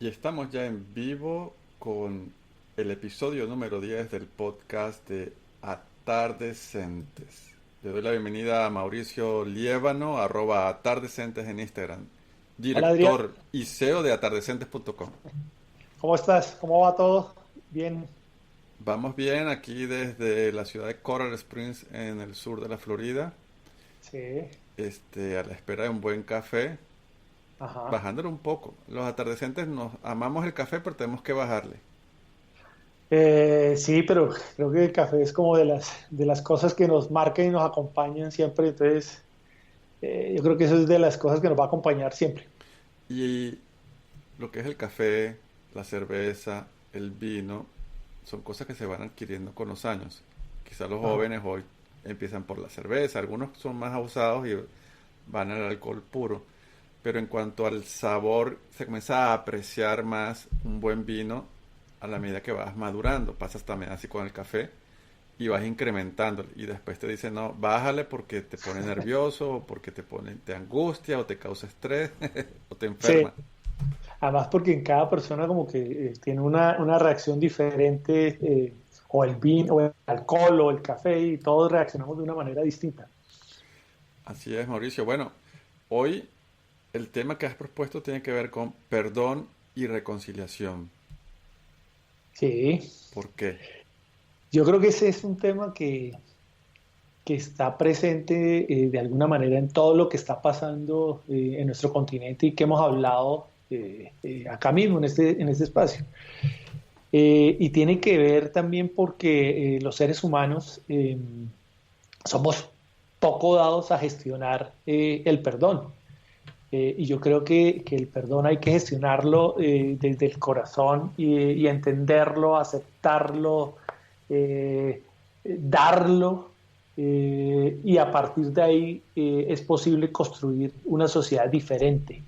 Y estamos ya en vivo con el episodio número 10 del podcast de Atardecentes. Le doy la bienvenida a Mauricio Liévano, @atardecentes en Instagram, Hola Adrián, director y CEO de atardecentes.com. ¿cómo estás? ¿Cómo va todo? Bien, Vamos bien aquí desde la ciudad de Coral Springs en el sur de la Florida, sí, a la espera de un buen café, ajá. bajándole un poco. Los atardecentes nos amamos el café, pero tenemos que bajarle. Sí, pero creo que el café es como de las cosas que nos marcan y nos acompañan siempre, entonces yo creo que eso es de las cosas que nos va a acompañar siempre. Y lo que es el café, la cerveza, el vino, son cosas que se van adquiriendo con los años. Quizás los Ajá. jóvenes hoy empiezan por la cerveza, algunos son más abusados y van al alcohol puro. Pero en cuanto al sabor, se comienza a apreciar más un buen vino a la medida que vas madurando. Pasas también así con el café y vas incrementando. Y después te dicen, no, bájale porque te pone nervioso, o porque te angustia, o te causa estrés, o te Sí, enferma. además porque en cada persona como que tiene una reacción diferente, o el vino, o el alcohol, o el café, y todos reaccionamos de una manera distinta. Así es, Mauricio. Bueno, hoy el tema que has propuesto tiene que ver con perdón y reconciliación. Sí, ¿Por qué? yo creo que ese es un tema que está presente de alguna manera en todo lo que está pasando en nuestro continente y que hemos hablado acá mismo en este espacio. Y tiene que ver también porque los seres humanos somos poco dados a gestionar el perdón. Y yo creo que el perdón hay que gestionarlo desde el corazón y entenderlo, aceptarlo, darlo, y a partir de ahí es posible construir una sociedad diferente.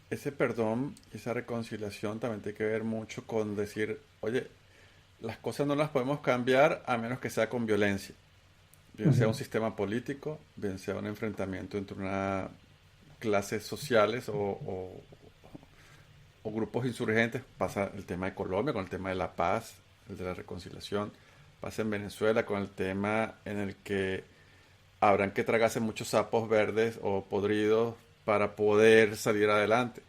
Ese perdón y esa reconciliación también tiene que ver mucho con decir, oye, las cosas no las podemos cambiar a menos que sea con violencia. Bien sea un Ujú. sistema político, bien sea un enfrentamiento entre una clases sociales o grupos insurgentes. Pasa el tema de Colombia con el tema de la paz, el de la reconciliación. Pasa en Venezuela con el tema en el que habrán que tragarse muchos sapos verdes o podridos para poder salir adelante.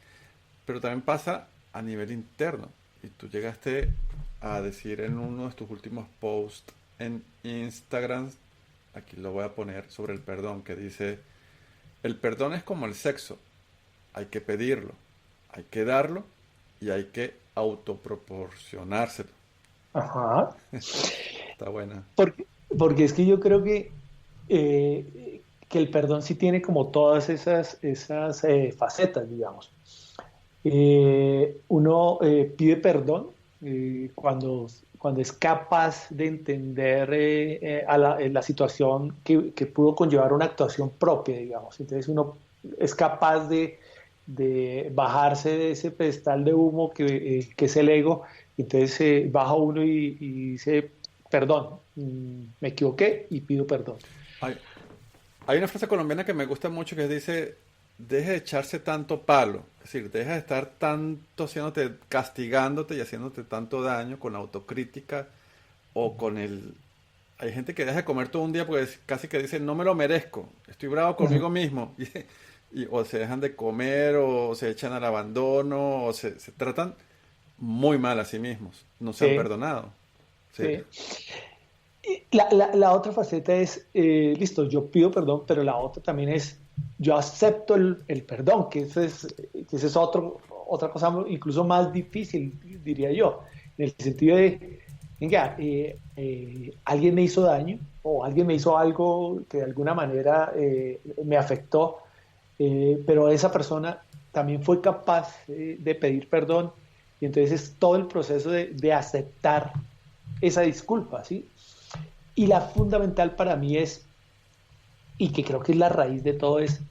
Pero también pasa a nivel interno. Y tú llegaste a decir en uno de tus últimos posts en Instagram, aquí lo voy a poner sobre el perdón, que dice, el perdón es como el sexo, hay que pedirlo, hay que darlo y hay que autoproporcionárselo. Ajá. Está buena. Porque es que yo creo que el perdón sí tiene como todas esas facetas, digamos. Uno pide perdón cuando es capaz de entender la situación que pudo conllevar una actuación propia, digamos. Entonces uno es capaz de bajarse de ese pedestal de humo que es el ego, y entonces baja uno y dice, perdón, me equivoqué y pido perdón. Hay, hay una frase colombiana que me gusta mucho que dice, deje de echarse tanto palo, es decir, deja de estar tanto haciéndote, castigándote y haciéndote tanto daño con la autocrítica o con el... Hay gente que deja de comer todo un día porque casi que dice, no me lo merezco, estoy bravo Ujú. conmigo mismo. O se dejan de comer o se echan al abandono o se tratan muy mal a sí mismos. No se han Sí, perdonado. Sí. sí. La otra faceta es, listo, yo pido perdón, pero la otra también es, yo acepto el perdón, que ese es otra cosa incluso más difícil, diría yo, en el sentido de, venga, alguien me hizo daño o alguien me hizo algo que de alguna manera me afectó, pero esa persona también fue capaz de pedir perdón, y entonces es todo el proceso de aceptar esa disculpa, ¿sí? Y la fundamental para mí es, y que creo que es la raíz de todo, es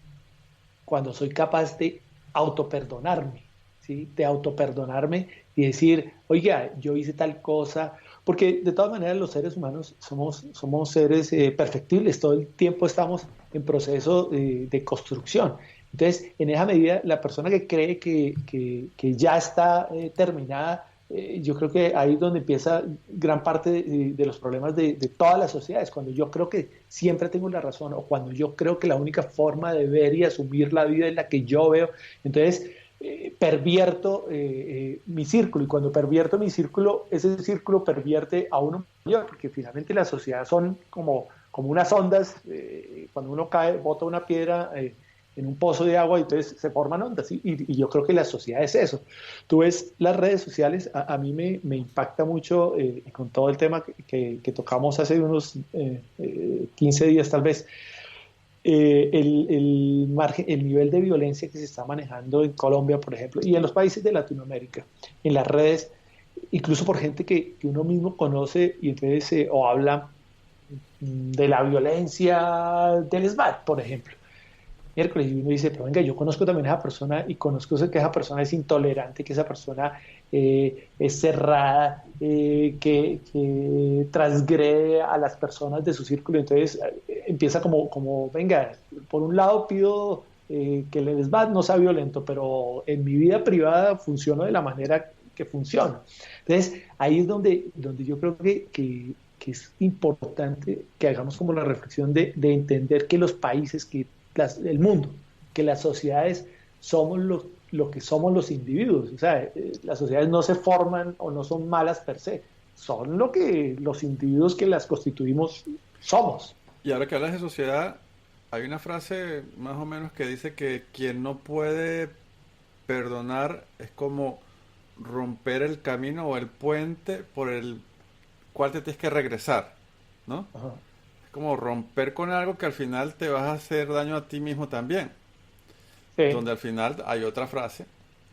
cuando soy capaz de autoperdonarme, ¿sí? De autoperdonarme y decir, oiga, yo hice tal cosa, porque de todas maneras los seres humanos somos seres perfectibles, todo el tiempo estamos en proceso de construcción. Entonces, en esa medida, la persona que cree que ya está terminada, yo creo que ahí es donde empieza gran parte de los problemas de todas las sociedades, cuando yo creo que siempre tengo la razón o cuando yo creo que la única forma de ver y asumir la vida es la que yo veo, entonces pervierto mi círculo y cuando pervierto mi círculo, ese círculo pervierte a uno mayor, porque finalmente las sociedades son como unas ondas, cuando uno cae, bota una piedra en un pozo de agua y entonces se forman ondas. Y yo creo que la sociedad es eso. Tú ves las redes sociales, a mí me impacta mucho con todo el tema que tocamos hace unos 15 días tal vez, el nivel de violencia que se está manejando en Colombia, por ejemplo, y en los países de Latinoamérica, en las redes, incluso por gente que uno mismo conoce y entonces o habla de la violencia del SBAT, por ejemplo. Miércoles y uno dice, pero venga, yo conozco también a esa persona y conozco que esa persona es intolerante, que esa persona es cerrada, que transgrede a las personas de su círculo. Entonces empieza venga, por un lado pido que el SBAT no sea violento, pero en mi vida privada funciono de la manera que funciona. Entonces ahí es donde yo creo que es importante que hagamos como la reflexión de entender que los países, el mundo, que las sociedades somos lo que somos los individuos. O sea, las sociedades no se forman o no son malas per se, son lo que los individuos que las constituimos somos. Y ahora que hablas de sociedad, hay una frase más o menos que dice que quien no puede perdonar es como romper el camino o el puente por el cual te tienes que regresar, ¿no? Ajá. Es como romper con algo que al final te vas a hacer daño a ti mismo también. Sí, Donde al final hay otra frase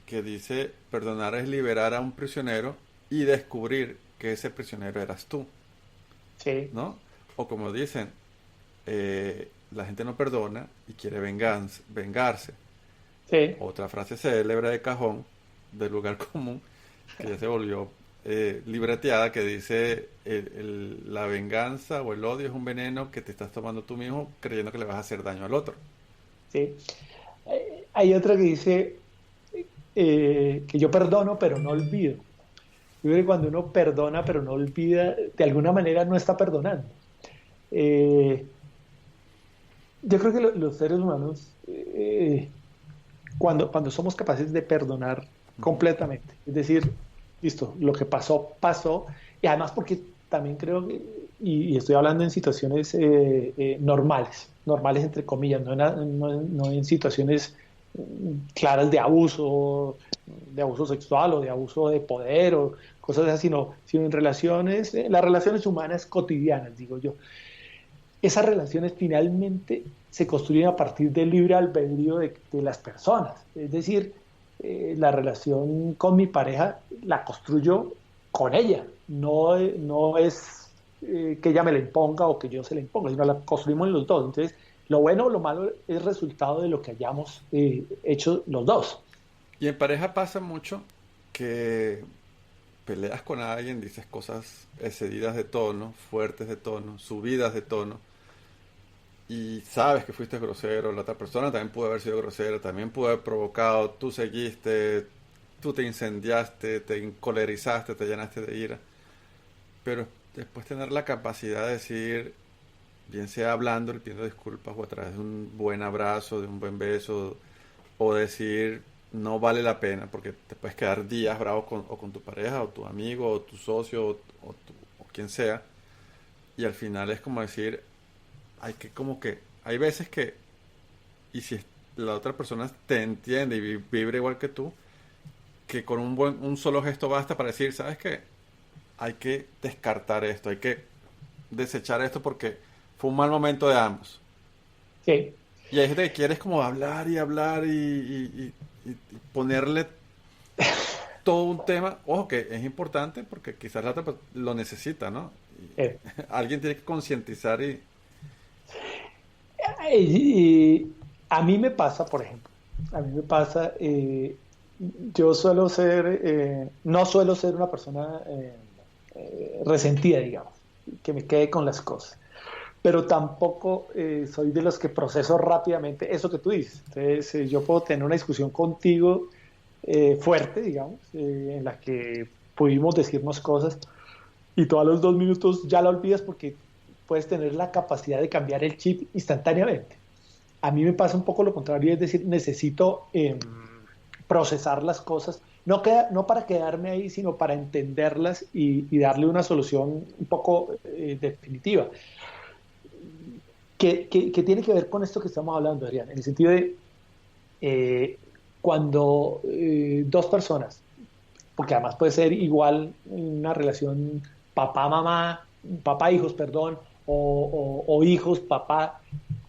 que dice, perdonar es liberar a un prisionero y descubrir que ese prisionero eras tú, sí, ¿no? O como dicen, la gente no perdona y quiere vengarse. sí. Otra frase célebre de cajón, del lugar común, que ya se volvió libreteada, que dice, la venganza o el odio es un veneno que te estás tomando tú mismo creyendo que le vas a hacer daño al otro. Sí. Hay otra que dice que yo perdono pero no olvido. Yo creo que cuando uno perdona pero no olvida, de alguna manera no está perdonando. Eh, yo creo que los seres humanos, cuando somos capaces de perdonar Ujú. completamente, es decir, listo, lo que pasó, pasó, y además porque también creo que, y estoy hablando en situaciones normales entre comillas, no en situaciones claras de abuso sexual o de abuso de poder o cosas así, sino en relaciones, las relaciones humanas cotidianas, digo yo. Esas relaciones finalmente se construyen a partir del libre albedrío de las personas. Es decir, la relación con mi pareja la construyo con ella. No es que ella me la imponga o que yo se la imponga, sino la construimos los dos. Entonces, lo bueno o lo malo es resultado de lo que hayamos hecho los dos. Y en pareja pasa mucho que peleas con alguien, dices cosas excedidas de tono, fuertes de tono, subidas de tono, y sabes que fuiste grosero, la otra persona también pudo haber sido grosera, también pudo haber provocado, tú seguiste, tú te incendiaste, te encolerizaste, te llenaste de ira, pero después tener la capacidad de decir, bien sea hablando, pidiendo disculpas o a través de un buen abrazo, de un buen beso, o decir no vale la pena porque te puedes quedar días bravo o con tu pareja o tu amigo o tu socio o quien sea, y al final es como decir, hay que como que hay veces que, y si la otra persona te entiende y vibra igual que tú, que con un solo gesto basta para decir, ¿sabes qué? Hay que descartar esto, hay que desechar esto porque fue un mal momento de ambos. Sí. Y hay gente que quiere como hablar y hablar y ponerle todo un tema, ojo que es importante porque quizás la otra lo necesita, ¿no? Eh, Alguien tiene que concientizar y... y a mí me pasa, por ejemplo, a mí me pasa, yo no suelo ser una persona resentida, digamos, que me quede con las cosas. pero tampoco soy de los que proceso rápidamente eso que tú dices. Entonces, yo puedo tener una discusión contigo fuerte, digamos, en la que pudimos decirnos cosas y tú a los 2 minutos ya la olvidas porque puedes tener la capacidad de cambiar el chip instantáneamente. A mí me pasa un poco lo contrario, es decir, necesito procesar las cosas, no para quedarme ahí, sino para entenderlas y darle una solución un poco definitiva, que tiene que ver con esto que estamos hablando, Adrián, en el sentido de eh, cuando dos personas, porque además puede ser igual una relación papá-mamá, papá-hijos, perdón, o hijos, papá,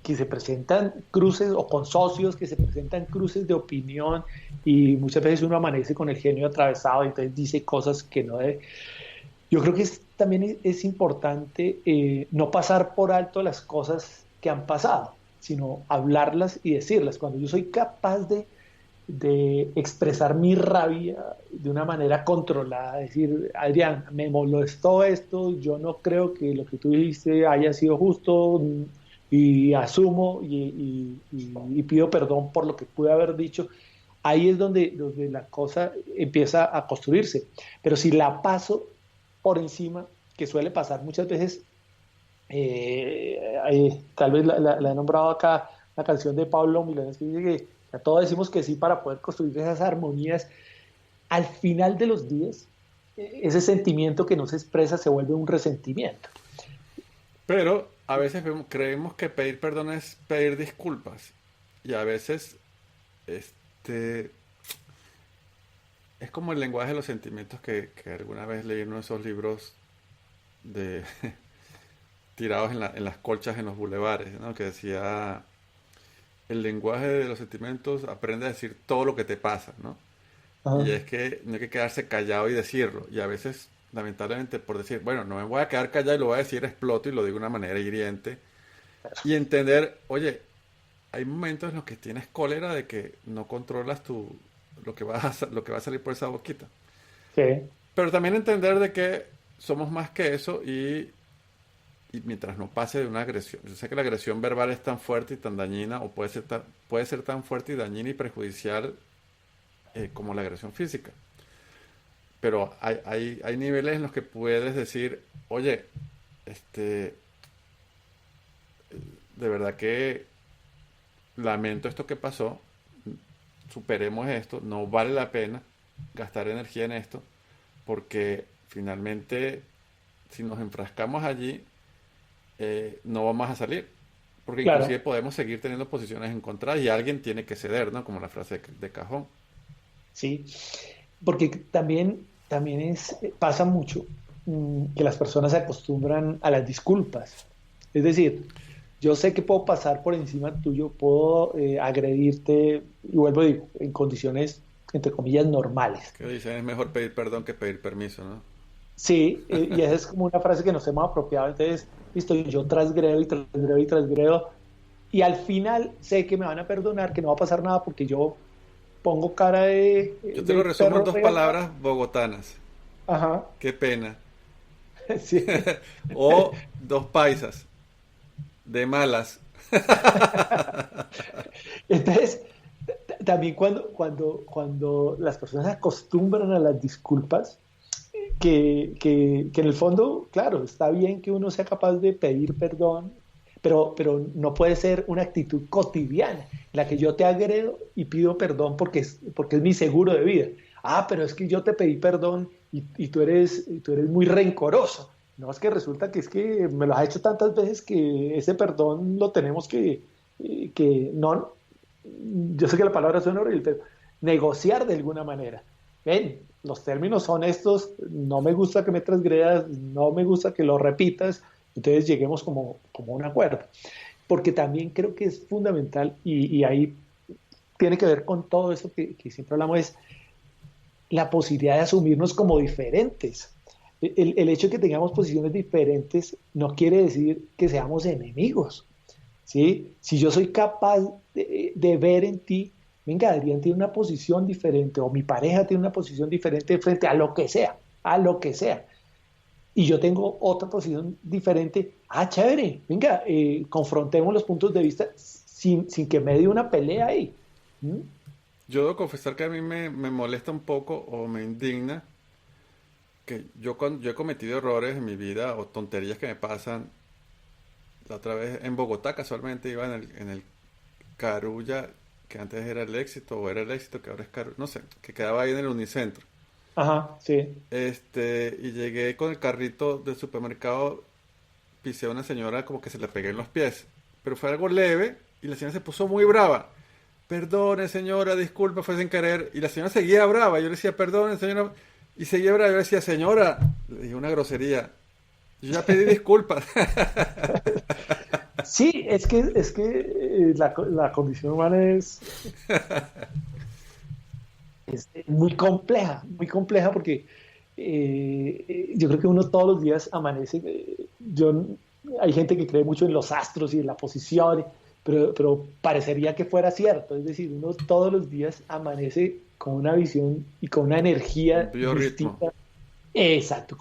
que se presentan cruces o con socios que se presentan cruces de opinión y muchas veces uno amanece con el genio atravesado y entonces dice cosas que no debe. Yo creo que también es importante no pasar por alto las cosas que han pasado, sino hablarlas y decirlas. Cuando yo soy capaz de expresar mi rabia de una manera controlada, decir, Adrián, me molestó esto, yo no creo que lo que tú dijiste haya sido justo y asumo y pido perdón por lo que pude haber dicho. Ahí es donde la cosa empieza a construirse. Pero si la paso por encima, que suele pasar muchas veces, tal vez la he nombrado acá, la canción de Pablo Milanés, que dice que a todos decimos que sí para poder construir esas armonías. Al final de los días, ese sentimiento que no se expresa se vuelve un resentimiento. Pero a veces creemos que pedir perdón es pedir disculpas. Y a veces este es como el lenguaje de los sentimientos que alguna vez leí en uno de esos libros de tirados en las colchas en los bulevares, ¿no? Que decía, el lenguaje de los sentimientos aprende a decir todo lo que te pasa, ¿no? Y Ajá. es que no hay que quedarse callado y decirlo. Y a veces, lamentablemente, por decir, bueno, no me voy a quedar callado y lo voy a decir, exploto y lo digo de una manera hiriente. Y entender, oye, hay momentos en los que tienes cólera de que no controlas lo que va a salir por esa boquita. Sí, Pero también entender de que somos más que eso y mientras no pase de una agresión. Yo sé que la agresión verbal es tan fuerte y tan dañina, o puede ser tan fuerte y dañina y perjudicial como la agresión física. Pero hay niveles en los que puedes decir, oye, este, de verdad que lamento esto que pasó, superemos esto, no vale la pena gastar energía en esto, porque finalmente si nos enfrascamos allí, no vamos a salir, porque inclusive claro, podemos seguir teniendo posiciones encontradas y alguien tiene que ceder, ¿no? Como la frase de cajón. sí. Porque también pasa mucho que las personas se acostumbran a las disculpas. Es decir, yo sé que puedo pasar por encima tuyo, puedo agredirte, y vuelvo a decir, en condiciones, entre comillas, normales. Que dicen es mejor pedir perdón que pedir permiso, ¿no? Sí, y esa es como una frase que nos hemos apropiado. Entonces, listo, yo transgredo y transgredo y transgredo, y al final sé que me van a perdonar, que no va a pasar nada porque yo pongo cara Yo te lo de resumo en perro dos regañado. palabras bogotanas. Ajá, Qué pena. sí. O dos paisas. De malas. Entonces, también cuando las personas se acostumbran a las disculpas, que en el fondo, claro, está bien que uno sea capaz de pedir perdón, pero no puede ser una actitud cotidiana en la que yo te agredo y pido perdón porque es mi seguro de vida. Ah, pero es que yo te pedí perdón y tú eres muy rencoroso. No, es que resulta que es que me lo has hecho tantas veces que ese perdón lo tenemos que no, yo sé que la palabra suena horrible, pero negociar de alguna manera. Ven, los términos son estos, no me gusta que me transgredas, no me gusta que lo repitas, entonces lleguemos como a un acuerdo. Porque también creo que es fundamental, y ahí tiene que ver con todo eso que siempre hablamos, es la posibilidad de asumirnos como diferentes. El hecho de que tengamos posiciones diferentes no quiere decir que seamos enemigos. ¿Sí? Si yo soy capaz de ver en ti, venga, Adrián tiene una posición diferente o mi pareja tiene una posición diferente frente a lo que sea, y yo tengo otra posición diferente, chévere, venga, confrontemos los puntos de vista sin que me dé una pelea ahí. ¿Mm? Yo debo confesar que a mí me molesta un poco o me indigna que cuando yo he cometido errores en mi vida o tonterías que me pasan. La otra vez en Bogotá casualmente iba en el Carulla, que antes era el Éxito, o era el Éxito, que ahora es Carulla, no sé, que quedaba ahí en el Unicentro. Ajá, sí. Y llegué con el carrito del supermercado, pisé a una señora como que se le pegué en los pies, pero fue algo leve y la señora se puso muy brava. Perdone señora, disculpe, fue sin querer. Y la señora seguía brava, yo le decía, perdone señora, y seguía brava, yo le decía, señora, le dije una grosería. Yo ya pedí disculpas. Sí, es que la condición humana es muy compleja porque yo creo que uno todos los días amanece, hay gente que cree mucho en los astros y en la posición, pero parecería que fuera cierto, es decir, uno todos los días amanece con una visión y con una Un energía biorritmo. distinta. Exacto,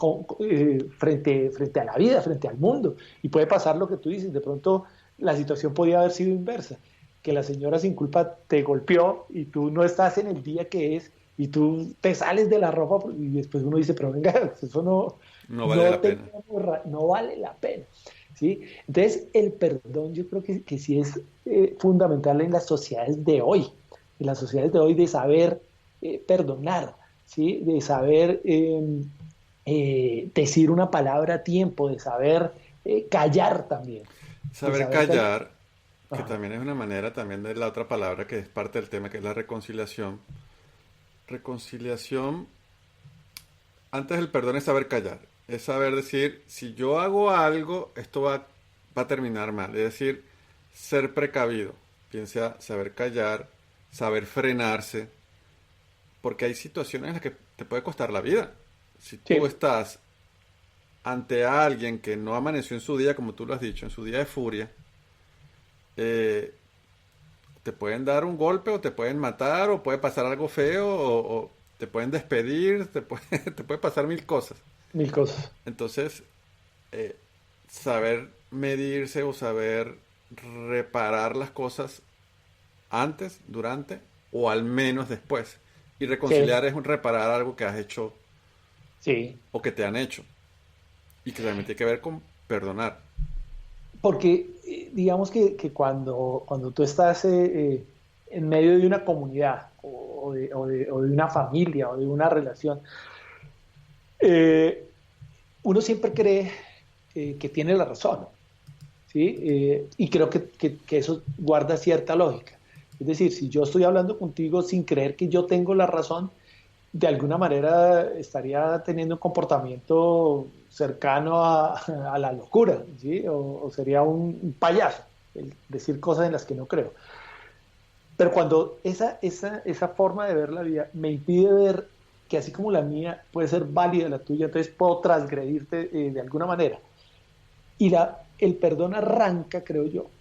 frente a la vida, frente al mundo. Y puede pasar lo que tú dices, de pronto la situación podía haber sido inversa, que la señora sin culpa te golpeó y tú no estás en el día que es y tú te sales de la ropa y después uno dice, pero venga, eso No vale la pena. no vale la pena. ¿Sí? Entonces, el perdón yo creo que sí es fundamental en las sociedades de hoy, en las sociedades de hoy de saber perdonar, ¿sí? De saber decir una palabra a tiempo, de saber callar también, de Saber saber callar. callar, que Ajá, también es una manera también de la otra palabra que es parte del tema, que es la reconciliación. Reconciliación, antes del perdón es saber callar. Es saber decir, si yo hago algo, esto va a terminar mal. Es decir, ser precavido. Piensa saber callar, saber frenarse, porque hay situaciones en las que te puede costar la vida. Si tú sí, estás ante alguien que no amaneció en su día, como tú lo has dicho, en su día de furia, eh, te pueden dar un golpe o te pueden matar o puede pasar algo feo o te pueden despedir, te puede pasar mil cosas. mil cosas. Entonces, eh, saber medirse o saber reparar las cosas antes, durante o al menos después. Y Sí, reconciliar es un reparar algo que has hecho sí. o que te han hecho. Y que también tiene que ver con perdonar. Porque digamos que cuando tú estás en medio de una comunidad o de una familia o de una relación, eh, uno siempre cree que tiene la razón, ¿sí? Y creo que eso guarda cierta lógica. Es decir, si yo estoy hablando contigo sin creer que yo tengo la razón, de alguna manera estaría teniendo un comportamiento cercano a la locura, ¿sí? O sería un payaso, el decir cosas en las que no creo. Pero cuando esa forma de ver la vida me impide ver que así como la mía puede ser válida la tuya, entonces puedo transgredirte de alguna manera. Y el perdón arranca, creo yo,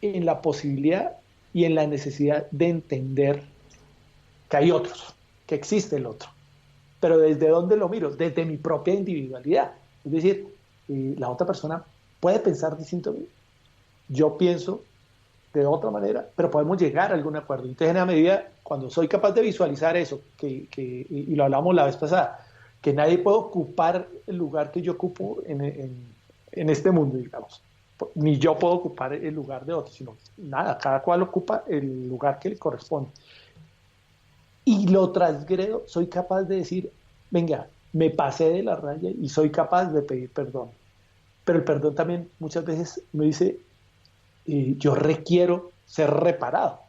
en la posibilidad y en la necesidad de entender que hay otros, que existe el otro. Pero ¿desde dónde lo miro? Desde mi propia individualidad. Es decir, la otra persona puede pensar distinto a mí. Yo pienso de otra manera, pero podemos llegar a algún acuerdo. Entonces, en la medida, cuando soy capaz de visualizar eso, y lo hablamos la vez pasada, que nadie puede ocupar el lugar que yo ocupo en este mundo, digamos. Ni yo puedo ocupar el lugar de otro, sino nada, cada cual ocupa el lugar que le corresponde. Y lo transgredo, soy capaz de decir, venga, me pasé de la raya y soy capaz de pedir perdón. Pero el perdón también muchas veces me dice, yo requiero ser reparado,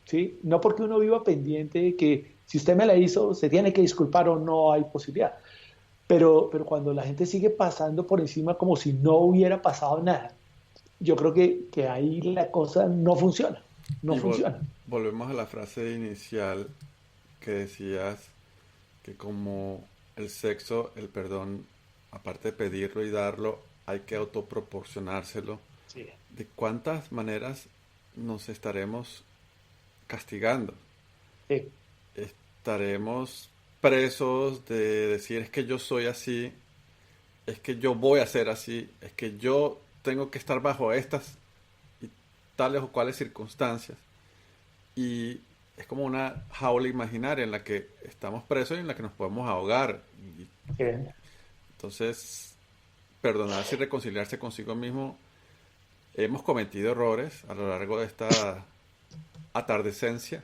¿sí? No porque uno viva pendiente de que si usted me la hizo, se tiene que disculpar o no hay posibilidad. Pero cuando la gente sigue pasando por encima como si no hubiera pasado nada, yo creo que ahí la cosa no funciona, no Y funciona. volvemos a la frase inicial que decías que como el sexo, el perdón, aparte de pedirlo y darlo, hay que autoproporcionárselo. Sí, ¿De cuántas maneras nos estaremos castigando? sí, Estaremos presos de decir es que yo soy así es que yo voy a ser así, es que yo tengo que estar bajo estas y tales o cuales circunstancias. Y es como una jaula imaginaria en la que estamos presos y en la que nos podemos ahogar. Y Eh, entonces, perdonarse y reconciliarse consigo mismo. Hemos cometido errores a lo largo de esta atardecencia,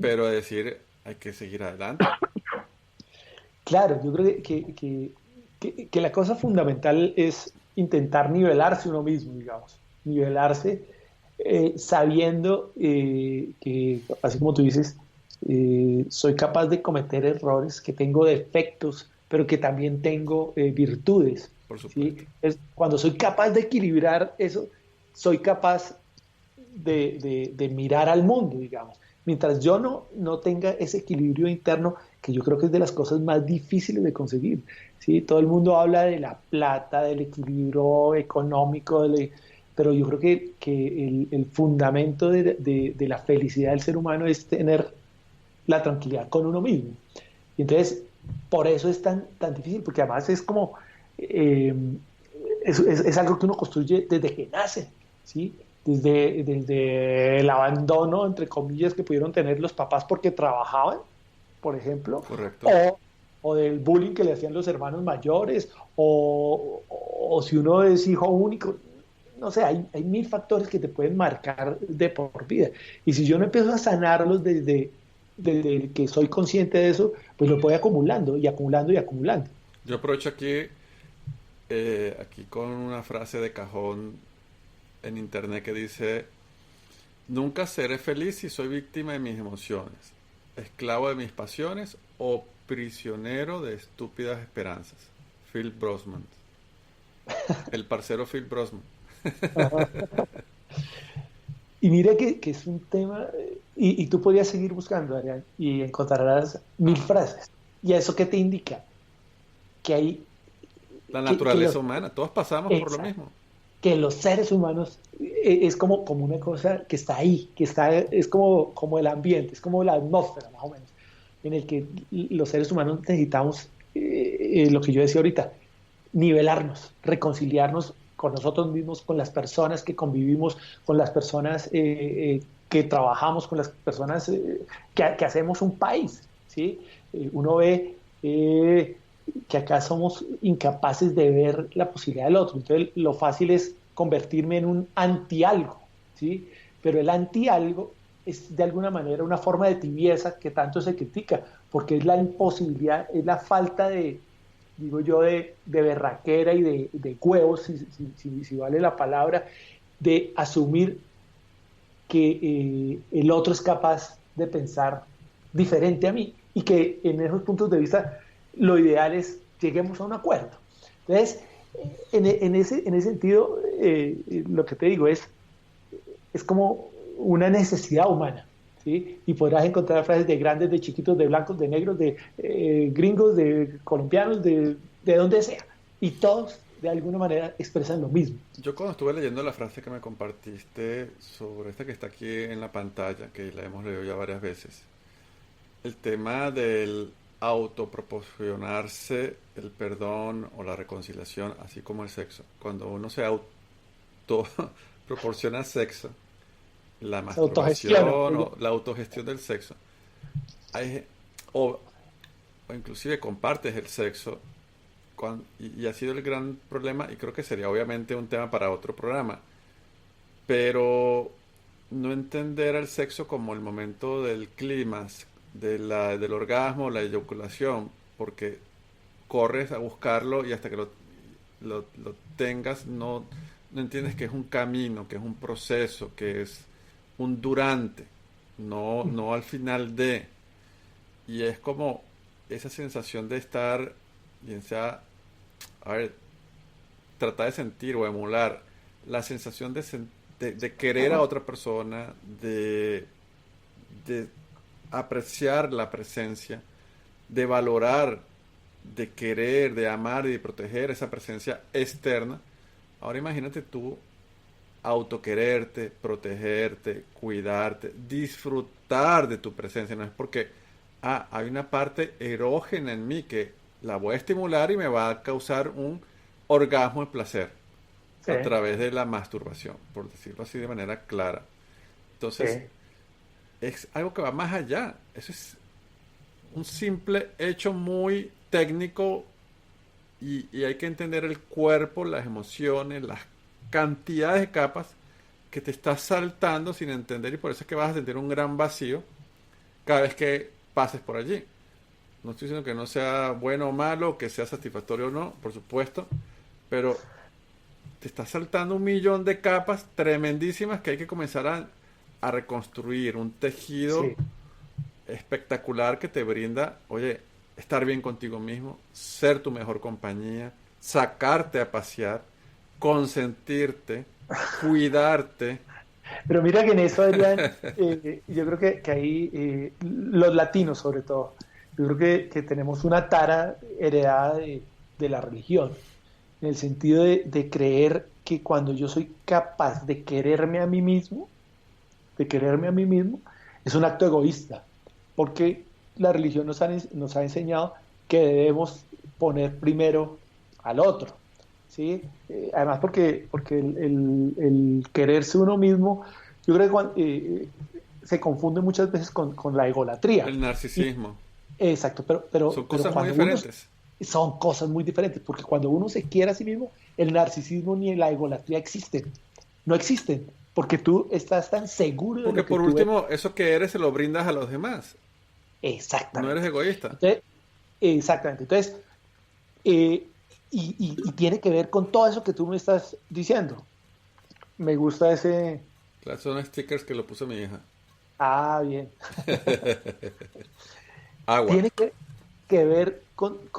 pero decir, hay que seguir adelante. claro, yo creo que la cosa fundamental es intentar nivelarse uno mismo, digamos, nivelarse sabiendo que, así como tú dices, soy capaz de cometer errores, que tengo defectos, pero que también tengo virtudes, Por ¿sí? supuesto. Cuando soy capaz de equilibrar eso, soy capaz de mirar al mundo, digamos. Mientras yo no tenga ese equilibrio interno, que yo creo que es de las cosas más difíciles de conseguir, ¿sí? Todo el mundo habla de la plata, del equilibrio económico, pero yo creo que el fundamento de la felicidad del ser humano es tener la tranquilidad con uno mismo. Y entonces, por eso es tan difícil, porque además es como, eh, es algo que uno construye desde que nace, ¿sí? Desde el abandono, entre comillas, que pudieron tener los papás porque trabajaban, por ejemplo, Correcto. o del bullying que le hacían los hermanos mayores, o si uno es hijo único, no sé, hay mil factores que te pueden marcar de por vida. Y si yo no empiezo a sanarlos desde que soy consciente de eso, pues lo voy acumulando y acumulando y acumulando. Yo aprovecho aquí con una frase de cajón en internet que dice, nunca seré feliz si soy víctima de mis emociones, esclavo de mis pasiones o prisionero de estúpidas esperanzas. Phil Brosman, el parcero Phil Brosman. Ajá. Y mira que es un tema, y tú podrías seguir buscando, Arián, y encontrarás mil frases. ¿Y eso qué te indica? Que hay, La que naturaleza humana, todos pasamos por lo exacto, mismo. que los seres humanos es como una cosa que está ahí, es como el ambiente, es como la atmósfera, más o menos, en el que los seres humanos necesitamos, lo que yo decía ahorita, nivelarnos, reconciliarnos con nosotros mismos, con las personas que convivimos, con las personas que trabajamos, con las personas que hacemos un país, ¿sí? Uno ve que acá somos incapaces de ver la posibilidad del otro. Entonces, lo fácil es convertirme en un anti-algo, ¿sí? Pero el anti-algo es de alguna manera una forma de tibieza que tanto se critica, porque es la imposibilidad, es la falta de, digo yo, de berraquera y de huevos, si vale la palabra, de asumir que el otro es capaz de pensar diferente a mí y que en esos puntos de vista lo ideal es lleguemos a un acuerdo. Entonces, en ese sentido, lo que te digo es como una necesidad humana. ¿Sí? Y podrás encontrar frases de grandes, de chiquitos, de blancos, de negros, de gringos, de colombianos, de donde sea. Y todos, de alguna manera, expresan lo mismo. Yo cuando estuve leyendo la frase que me compartiste sobre esta que está aquí en la pantalla, que la hemos leído ya varias veces, el tema del autoproporcionarse el perdón o la reconciliación, así como el sexo. Cuando uno se auto proporciona sexo, la Se autogestiona. masturbación o la autogestión del sexo, hay, o, o inclusive compartes el sexo, y ha sido el gran problema, y creo que sería obviamente un tema para otro programa, pero no entender al sexo como el momento del clímax, del orgasmo, la eyaculación, porque corres a buscarlo y hasta que lo tengas no entiendes que es un camino, que es un proceso, que es un durante, no al final de. Y es como esa sensación de estar, bien sea, a ver, tratar de sentir o emular la sensación de querer a otra persona, de apreciar la presencia, de valorar, de querer, de amar y de proteger esa presencia externa. Ahora imagínate tú autoquererte, protegerte, cuidarte, disfrutar de tu presencia. No es porque hay una parte erógena en mí que la voy a estimular y me va a causar un orgasmo de placer sí, a través de la masturbación, por decirlo así de manera clara. Entonces, sí, es algo que va más allá. Eso es un simple hecho muy técnico y hay que entender el cuerpo, las emociones, las cantidades de capas que te estás saltando sin entender y por eso es que vas a sentir un gran vacío cada vez que pases por allí. No estoy diciendo que no sea bueno o malo, que sea satisfactorio o no, por supuesto, pero te estás saltando un millón de capas tremendísimas que hay que comenzar a reconstruir un tejido sí. espectacular que te brinda, oye, estar bien contigo mismo, ser tu mejor compañía, sacarte a pasear, consentirte, cuidarte. Pero mira que en eso, Adrián, yo creo que ahí los latinos sobre todo, yo creo que tenemos una tara heredada de la religión, en el sentido de creer que cuando yo soy capaz de quererme a mí mismo, de quererme a mí mismo, es un acto egoísta, porque la religión nos ha enseñado que debemos poner primero al otro, ¿sí? Además porque el quererse uno mismo, yo creo que se confunde muchas veces con la egolatría. El Y, narcisismo. exacto, Son pero cosas muy cuando uno diferentes. son cosas muy diferentes, porque cuando uno se quiere a sí mismo, el narcisismo ni la egolatría existen, no existen, porque tú estás tan seguro de Porque lo que por tú eres. último, eso que eres se lo brindas a los demás. No eres Exactamente. egoísta. Entonces, exactamente. Entonces, eh, y tiene que ver con todo eso que tú me estás diciendo. Me gusta ese. Claro, son stickers que lo puso mi hija. Ah, bien. Agua. Tiene que ver con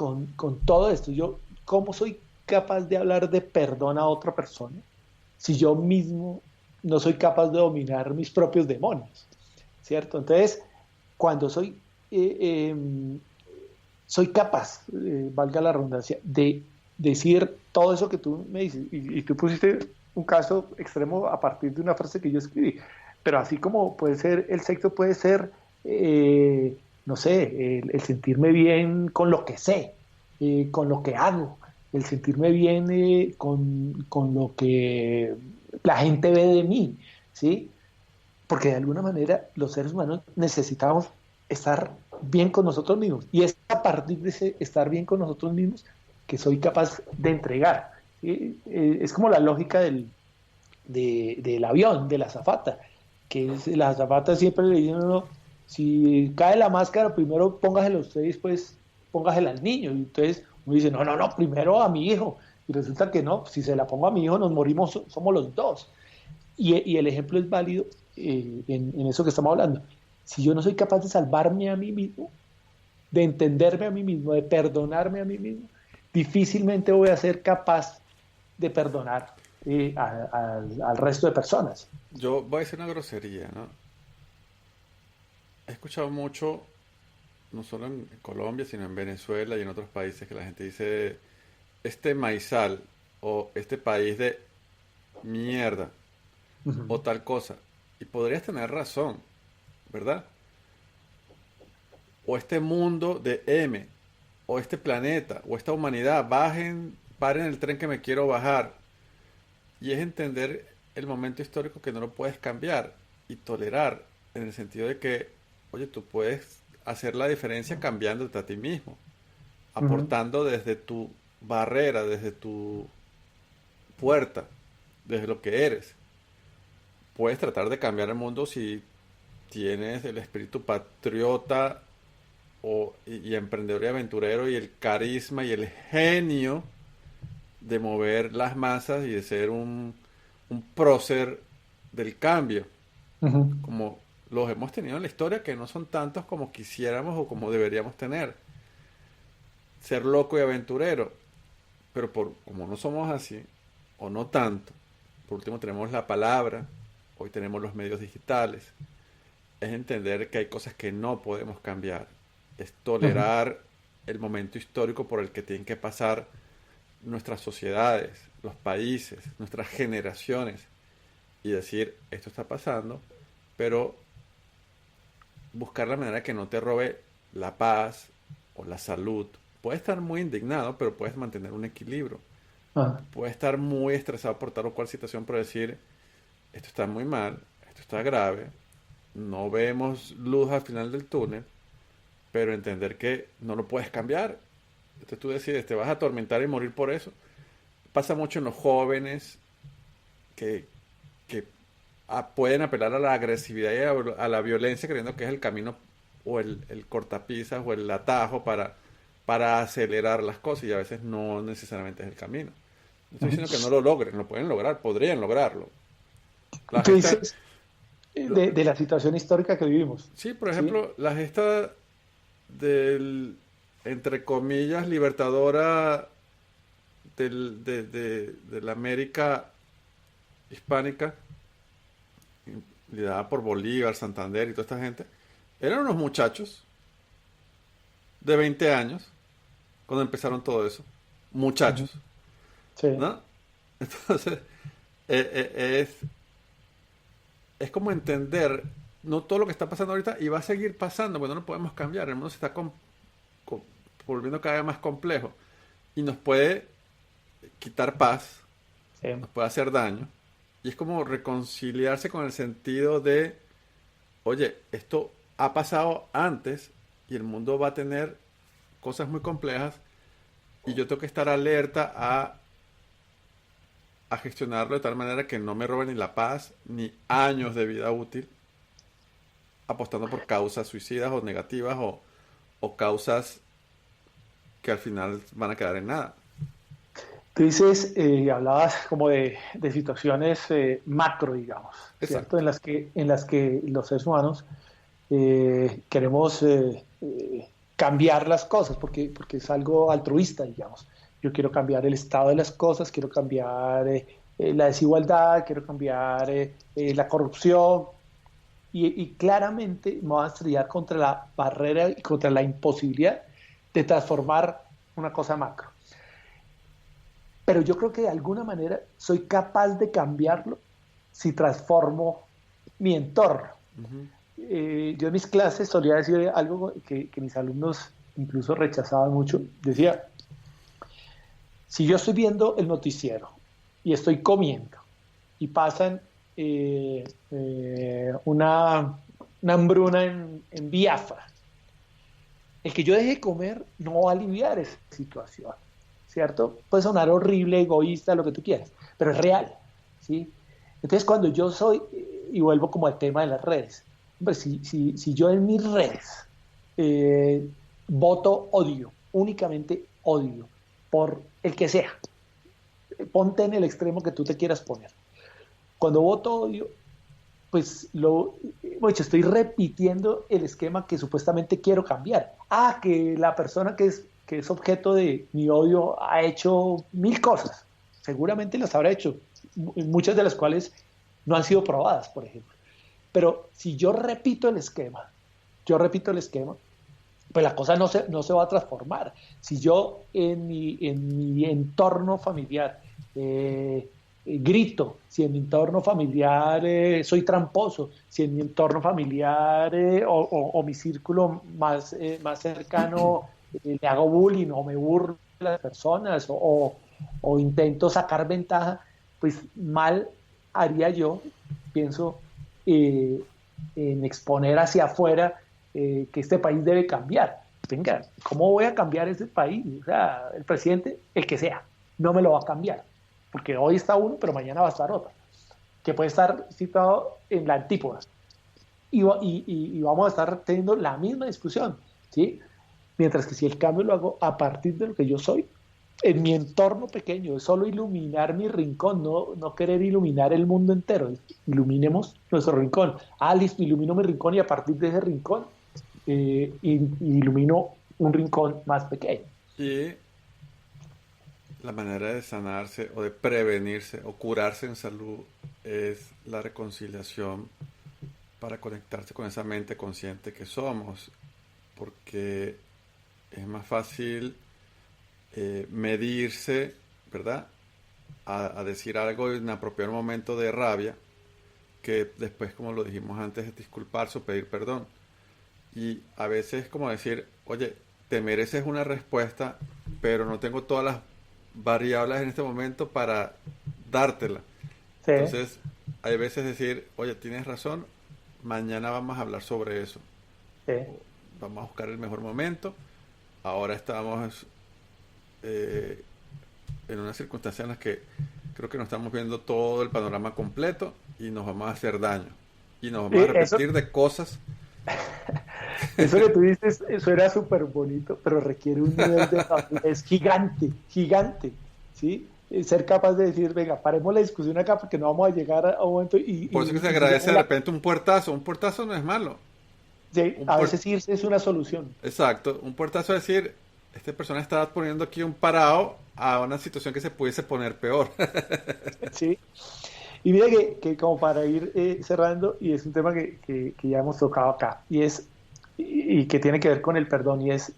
todo esto. Yo, ¿cómo soy capaz de hablar de perdón a otra persona si yo mismo no soy capaz de dominar mis propios demonios? ¿Cierto? Entonces, cuando soy capaz, valga la redundancia, de decir todo eso que tú me dices, y tú pusiste un caso extremo a partir de una frase que yo escribí, pero así como puede ser el sexo, puede ser, no sé, el sentirme bien con lo que sé, con lo que hago, el sentirme bien con lo que la gente ve de mí, ¿sí? Porque de alguna manera los seres humanos necesitamos estar bien con nosotros mismos. Y es a partir de ese estar bien con nosotros mismos que soy capaz de entregar. Es como la lógica del avión, de la azafata, que es, la azafata siempre le dicen a uno, si cae la máscara, primero póngasela a usted y después póngasela al niño. Y entonces uno dice, no, no, no, primero a mi hijo. Y resulta que no, si se la pongo a mi hijo nos morimos, somos los dos. Y el ejemplo es válido en eso que estamos hablando. Si yo no soy capaz de salvarme a mí mismo, de entenderme a mí mismo, de perdonarme a mí mismo, difícilmente voy a ser capaz de perdonar al resto de personas. Yo voy a decir una grosería, ¿no? He escuchado mucho, no solo en Colombia, sino en Venezuela y en otros países, que la gente dice, este maizal o este país de mierda o Ujú, tal cosa. Y podrías tener razón, ¿verdad? O este mundo de M, o este planeta, o esta humanidad, bajen, paren el tren que me quiero bajar. Y es entender el momento histórico que no lo puedes cambiar y tolerar, en el sentido de que, oye, tú puedes hacer la diferencia cambiándote a ti mismo, ujú, aportando desde tu barrera, desde tu puerta, desde lo que eres. Puedes tratar de cambiar el mundo si tienes el espíritu patriota y emprendedor y aventurero y el carisma y el genio de mover las masas y de ser un prócer del cambio, ujú, como los hemos tenido en la historia, que no son tantos como quisiéramos o como deberíamos tener. Ser loco y aventurero, pero como no somos así, o no tanto, por último tenemos la palabra, hoy tenemos los medios digitales, es entender que hay cosas que no podemos cambiar, es ujú, tolerar el momento histórico por el que tienen que pasar nuestras sociedades, los países, nuestras generaciones y decir, esto está pasando, pero buscar la manera que no te robe la paz o la salud puedes estar muy indignado, pero puedes mantener un equilibrio. Ah, Puedes estar muy estresado por tal o cual situación, pero decir, esto está muy mal, esto está grave, no vemos luz al final del túnel, pero entender que no lo puedes cambiar. Entonces tú decides, te vas a atormentar y morir por eso. Pasa mucho en los jóvenes que, que pueden apelar a la agresividad y a la violencia creyendo que es el camino o el cortapisas o el atajo para acelerar las cosas y a veces no necesariamente es el camino. No estoy ujú. diciendo que no lo logren, lo pueden lograr, podrían lograrlo. La Tú gesta, dices lo- de la situación histórica que vivimos, sí, por ¿sí? ejemplo, la gesta del, entre comillas, libertadora de la América hispánica, liderada por Bolívar, Santander y toda esta gente, eran unos muchachos de 20 años cuando empezaron todo eso. Ujú. Muchachos, Sí. ¿no? Entonces, eh, eh, es, es como entender no todo lo que está pasando ahorita y va a seguir pasando, porque no lo podemos cambiar. El mundo se está com- volviendo cada vez más complejo y nos puede quitar paz, Sí. nos puede hacer daño. Y es como reconciliarse con el sentido de, oye, esto ha pasado antes y el mundo va a tener cosas muy complejas y yo tengo que estar alerta a gestionarlo de tal manera que no me robe ni la paz ni años de vida útil apostando por causas suicidas o negativas o causas que al final van a quedar en nada. Tú dices, hablabas como de situaciones macro, digamos, ¿cierto? Exacto. En las que los seres humanos queremos cambiar las cosas, porque es algo altruista, digamos. Yo quiero cambiar el estado de las cosas, quiero cambiar la desigualdad, quiero cambiar la corrupción, y claramente me voy a estrellar contra la barrera y contra la imposibilidad de transformar una cosa macro. Pero yo creo que de alguna manera soy capaz de cambiarlo si transformo mi entorno. Ujú. Yo en mis clases solía decir algo que mis alumnos incluso rechazaban mucho. Decía, si yo estoy viendo el noticiero y estoy comiendo y pasan una hambruna en Biafra, el que yo deje de comer no va a aliviar esa situación, ¿cierto? Puede sonar horrible, egoísta, lo que tú quieras, pero es real, ¿sí? Entonces, cuando yo soy, y vuelvo como al tema de las redes, hombre, si yo en mis redes eh, voto odio, únicamente odio, por el que sea, ponte en el extremo que tú te quieras poner. Cuando voto odio, pues bueno, estoy repitiendo el esquema que supuestamente quiero cambiar. Ah, que la persona que es objeto de mi odio ha hecho mil cosas. Seguramente las habrá hecho, muchas de las cuales no han sido probadas, por ejemplo. Pero si yo repito el esquema, pues la cosa no se va a transformar. Si yo en mi entorno familiar grito, si en mi entorno familiar soy tramposo, si en mi entorno familiar o mi círculo más cercano le hago bullying o me burlo de las personas o intento sacar ventaja, pues mal haría yo, pienso, eh, en exponer hacia afuera que este país debe cambiar. Venga, ¿cómo voy a cambiar ese país? O sea, el presidente, el que sea, no me lo va a cambiar, porque hoy está uno, pero mañana va a estar otro, que puede estar situado en la antípoda. Y vamos a estar teniendo la misma discusión, ¿sí? Mientras que si el cambio lo hago a partir de lo que yo soy, en mi entorno pequeño, es solo iluminar mi rincón, no querer iluminar el mundo entero. Iluminemos nuestro rincón. Ah, listo, ilumino mi rincón y a partir de ese rincón ilumino un rincón más pequeño. Y la manera de sanarse o de prevenirse o curarse en salud es la reconciliación para conectarse con esa mente consciente que somos, porque es más fácil medirse, ¿verdad? A decir algo en apropiar momento de rabia, que después, como lo dijimos antes, es disculparse o pedir perdón. Y a veces es como decir, oye, te mereces una respuesta, pero no tengo todas las variables en este momento para dártela. Sí, Entonces, hay veces decir, oye, tienes razón, mañana vamos a hablar sobre eso. sí. O vamos a buscar el mejor momento. Ahora estamos eh, en una circunstancia en la que creo que no estamos viendo todo el panorama completo y nos vamos a hacer daño. Y nos vamos a Eso, repetir de cosas. eso que tú dices, eso era súper bonito, pero requiere un nivel de madurez gigante, gigante, ¿sí? Ser capaz de decir, venga, paremos la discusión acá porque no vamos a llegar a un momento Por eso que se y agradece sigamos de la... repente un puertazo. Un puertazo no es malo. Sí, Un a puer- veces irse es una solución, Exacto, un puertazo es decir, esta persona está poniendo aquí un parado a una situación que se pudiese poner peor. ¿sí? Y mira que como para ir cerrando, y es un tema que ya hemos tocado acá, y que tiene que ver con el perdón, y es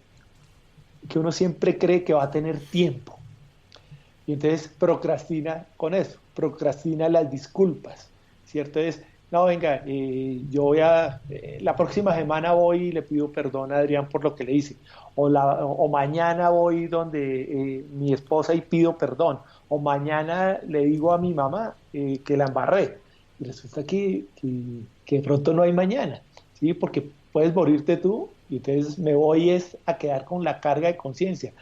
que uno siempre cree que va a tener tiempo. Y entonces procrastina con eso, procrastina las disculpas, ¿cierto? Es, no, venga, la próxima semana voy y le pido perdón a Adrián por lo que le hice, o mañana voy donde mi esposa y pido perdón, o mañana le digo a mi mamá que la embarré, y resulta que de pronto no hay mañana, ¿sí? Porque puedes morirte tú, y entonces me voy es a quedar con la carga de conciencia.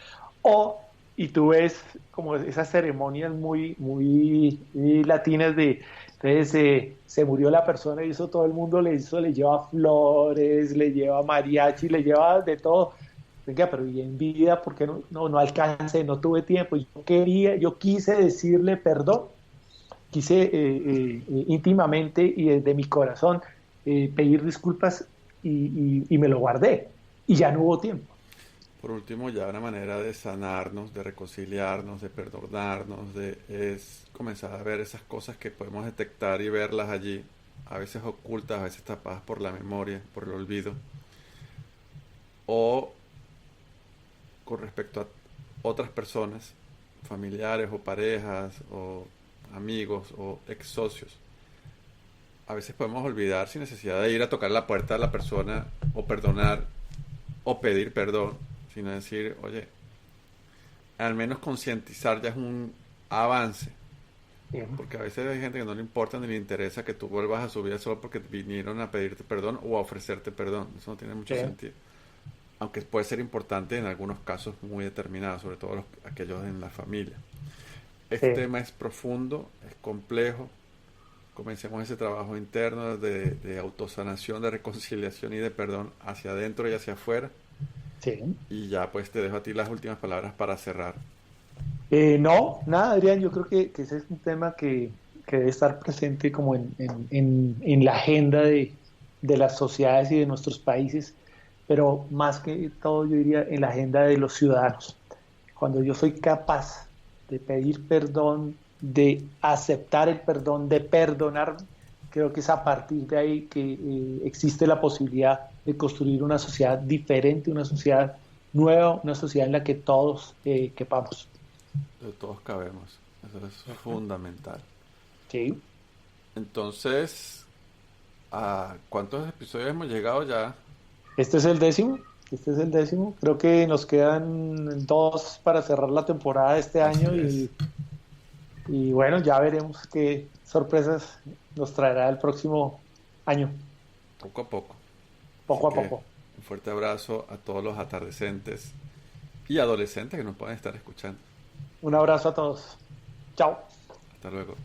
O y tú ves como esas ceremonias muy latinas de, entonces se murió la persona y eso todo el mundo le hizo, le lleva flores, le lleva mariachi, le lleva de todo. Venga, pero y en vida, ¿por qué no alcancé, no tuve tiempo? Yo quise decirle perdón, quise íntimamente y desde mi corazón pedir disculpas y me lo guardé y ya no hubo tiempo. Por último, ya una manera de sanarnos, de reconciliarnos, de perdonarnos, es comenzar a ver esas cosas que podemos detectar y verlas allí, a veces ocultas, a veces tapadas por la memoria, por el olvido, o con respecto a otras personas, familiares o parejas o amigos o ex socios. A veces podemos olvidar sin necesidad de ir a tocar la puerta de la persona o perdonar o pedir perdón, sino decir, oye, al menos concientizar ya es un avance, Bien. porque a veces hay gente que no le importa ni le interesa que tú vuelvas a su vida solo porque vinieron a pedirte perdón o a ofrecerte perdón. Eso no tiene mucho Bien. sentido. Aunque puede ser importante en algunos casos muy determinados, sobre todo aquellos en la familia. Sí. Este tema es profundo, es complejo. Comencemos ese trabajo interno de autosanación, de reconciliación y de perdón hacia adentro y hacia afuera. Sí. Y ya pues te dejo a ti las últimas palabras para cerrar. No, nada, Adrián, yo creo que ese es un tema que debe estar presente como en la agenda de las sociedades y de nuestros países, pero más que todo yo diría en la agenda de los ciudadanos. Cuando yo soy capaz de pedir perdón, de aceptar el perdón, de perdonarme, creo que es a partir de ahí que existe la posibilidad de construir una sociedad diferente, una sociedad nueva, una sociedad en la que todos quepamos. De todos cabemos. Eso es Ujú. fundamental. Sí. Entonces, ¿a cuántos episodios hemos llegado ya? Este es el décimo. Este es el décimo. Creo que nos quedan dos para cerrar la temporada de este Así año es. y bueno, ya veremos qué sorpresas nos traerá el próximo año, Poco a poco. Así poco a que poco. un fuerte abrazo a todos los atardecentes y adolescentes que nos pueden estar escuchando. Un abrazo a todos. Chao. Hasta luego.